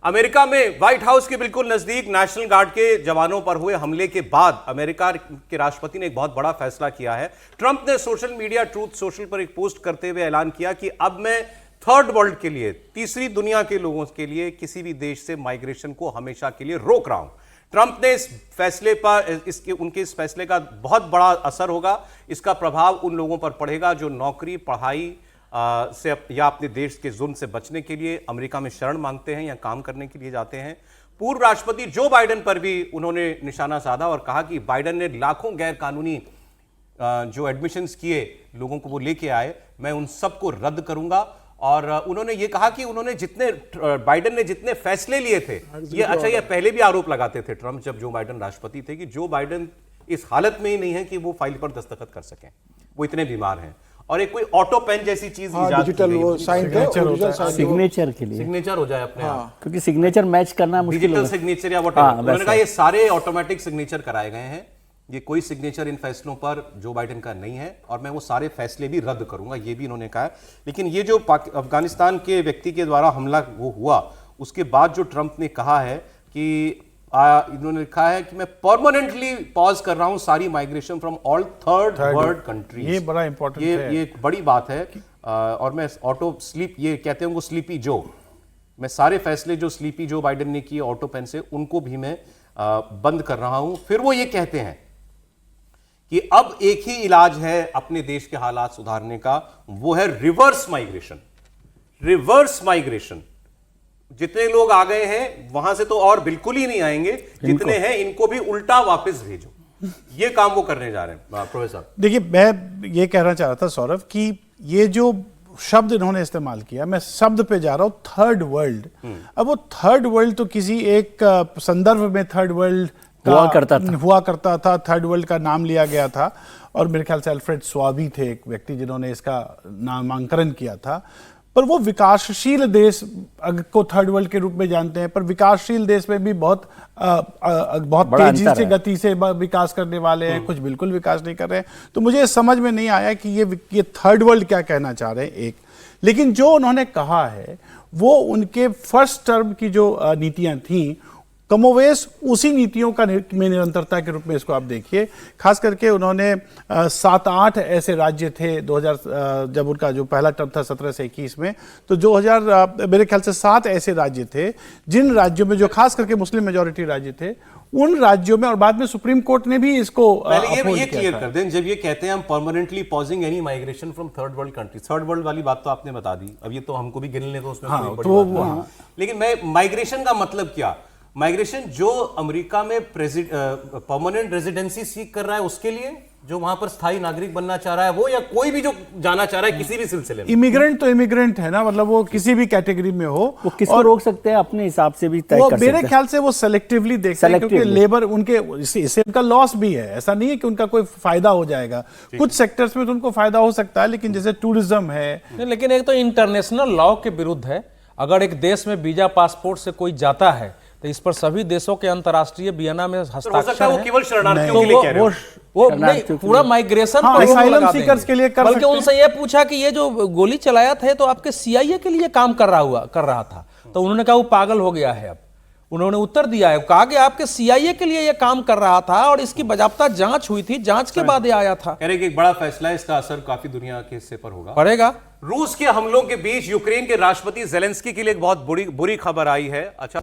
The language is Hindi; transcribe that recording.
अमेरिका में व्हाइट हाउस के बिल्कुल नजदीक नेशनल गार्ड के जवानों पर हुए हमले के बाद अमेरिका के राष्ट्रपति ने एक बहुत बड़ा फैसला किया है। ट्रंप ने सोशल मीडिया ट्रूथ सोशल पर एक पोस्ट करते हुए ऐलान किया कि अब मैं थर्ड वर्ल्ड के लिए, तीसरी दुनिया के लोगों के लिए किसी भी देश से माइग्रेशन को हमेशा के लिए रोक रहा हूं। ट्रंप ने इस फैसले पर उनके इस फैसले का बहुत बड़ा असर होगा। इसका प्रभाव उन लोगों पर पड़ेगा जो नौकरी, पढ़ाई से या अपने देश के जुल्म से बचने के लिए अमेरिका में शरण मांगते हैं या काम करने के लिए जाते हैं। पूर्व राष्ट्रपति जो बाइडेन पर भी उन्होंने निशाना साधा और कहा कि बाइडेन ने लाखों गैर कानूनी जो एडमिशंस किए लोगों को वो लेके आए, मैं उन सबको रद्द करूंगा। और उन्होंने ये कहा कि उन्होंने बाइडेन ने जितने फैसले लिए थे, ये पहले भी आरोप लगाते थे ट्रंप जब जो बाइडेन राष्ट्रपति थे कि जो बाइडेन इस हालत में ही नहीं है कि वो फाइल पर दस्तखत कर सकें, वो इतने बीमार हैं। और एक कोई ऑटो पेन जैसी चीज डिजिटल वो सिग्नेचर के लिए सिग्नेचर हो जाए अपने आप, क्योंकि सिग्नेचर मैच करना मुश्किल डिजिटल सिग्नेचर या व्हाटएवर। उन्होंने कहा ये सारे ऑटोमेटिक सिग्नेचर कराए गए हैं, ये कोई सिग्नेचर इन फैसलों पर जो बाइडेन का नहीं है और मैं वो सारे फैसले भी रद्द करूंगा, ये भी इन्होंने कहा। लेकिन ये जो अफगानिस्तान के व्यक्ति के द्वारा हमला वो हुआ, उसके बाद जो ट्रंप ने कहा है कि इन्होंने लिखा है कि मैं परमानेंटली पॉज कर रहा हूं सारी migration from all third world countries. ये बड़ा इंपॉर्टेंट है, ये एक बड़ी बात है। और मैं ऑटो स्लीप, ये कहते हैं वो स्लीपी जो, मैं सारे फैसले जो स्लीपी जो बाइडेन ने किए ऑटो पेन से, उनको भी मैं बंद कर रहा हूं। फिर वो ये कहते हैं कि अब एक ही इलाज है अपने देश के हालात सुधारने का, वो है रिवर्स माइग्रेशन। रिवर्स माइग्रेशन, जितने लोग आ गए हैं वहां से तो और बिल्कुल ही नहीं आएंगे, जितने हैं इनको भी उल्टा वापस भेजो। ये काम वो करने जा रहे हैं प्रोफेसर। देखिए, मैं ये कहना चाह रहा था सौरभ कि ये जो शब्द इन्होंने इस्तेमाल किया, मैं शब्द पे जा रहा हूं, थर्ड वर्ल्ड। अब वो थर्ड वर्ल्ड तो किसी एक संदर्भ में थर्ड वर्ल्ड हुआ करता था, थर्ड वर्ल्ड का नाम लिया गया था। और मेरे ख्याल से अल्फ्रेड स्वाबी थे एक व्यक्ति जिन्होंने इसका नामांकन किया था। पर वो विकासशील देश को थर्ड वर्ल्ड के रूप में जानते हैं, पर विकासशील देश में भी बहुत तेजी से गति से विकास करने वाले हैं, कुछ बिल्कुल विकास नहीं कर रहे हैं। तो मुझे समझ में नहीं आया कि ये थर्ड वर्ल्ड क्या कहना चाह रहे हैं एक। लेकिन जो उन्होंने कहा है वो उनके फर्स्ट टर्म की जो नीतियां थी, कमोवेश उसी नीतियों का में निरंतरता के रूप में इसको आप देखिए। खास करके उन्होंने 7-8 ऐसे राज्य थे 2000 जब उनका जो पहला टर्म था 17 से 21 में, तो 2000 मेरे ख्याल से 7 ऐसे राज्य थे जिन राज्यों में जो खास करके मुस्लिम मेजॉरिटी राज्य थे, उन राज्यों में, और बाद में सुप्रीम कोर्ट ने भी इसको ये क्लियर कर दें। जब ये कहते हैं हम permanently pausing any migration from third world country, third world वाली बात तो आपने बता दी, अब ये तो हमको भी गिनने तो उसमें कोई बड़ी बात नहीं। लेकिन मैं माइग्रेशन का मतलब क्या, माइग्रेशन जो अमेरिका में परमानेंट रेजिडेंसी सीख कर रहा है उसके लिए, जो वहां पर स्थायी नागरिक बनना चाह रहा है वो, या कोई भी जो जाना चाह रहा है किसी भी सिलसिले में। इमिग्रेंट तो इमिग्रेंट है ना, मतलब वो किसी भी कैटेगरी में हो, वो किसको रोक सकते हैं अपने हिसाब से भी तय कर सकते हैं। मेरे ख्याल से वो सेलेक्टिवली देखते हैं, क्योंकि लेबर उनके इससे उनका लॉस भी है। ऐसा नहीं है कि उनका कोई फायदा हो जाएगा, कुछ सेक्टर्स में तो उनको फायदा हो सकता है, लेकिन जैसे टूरिज्म है। लेकिन एक तो इंटरनेशनल लॉ के विरुद्ध है। अगर एक देश में वीजा पासपोर्ट से कोई जाता है तो इस पर सभी देशों के अंतर्राष्ट्रीय वियना में हस्ताक्षर है। वो केवल शरणार्थियों के लिए कह रहे हैं। वो नहीं, पूरा माइग्रेशन असाइलम सीकर्स के लिए कर सकते हैं। बल्कि उनसे ये पूछा कि ये जो गोली चलाया था तो आपके CIA के लिए काम कर रहा था, तो उन्होंने कहा वो पागल हो गया है। अब उन्होंने उत्तर दिया है, कहा कि आपके CIA के लिए ये काम कर रहा था और इसकी बाजाबता जांच हुई थी, जांच के बाद ये आया था। कह रहे कि एक बड़ा फैसला है, इसका असर काफी दुनिया के हिस्से पर होगा, पड़ेगा। रूस के हमलों के बीच यूक्रेन के राष्ट्रपति जेलेंस्की के लिए एक बहुत बुरी खबर आई है। अच्छा।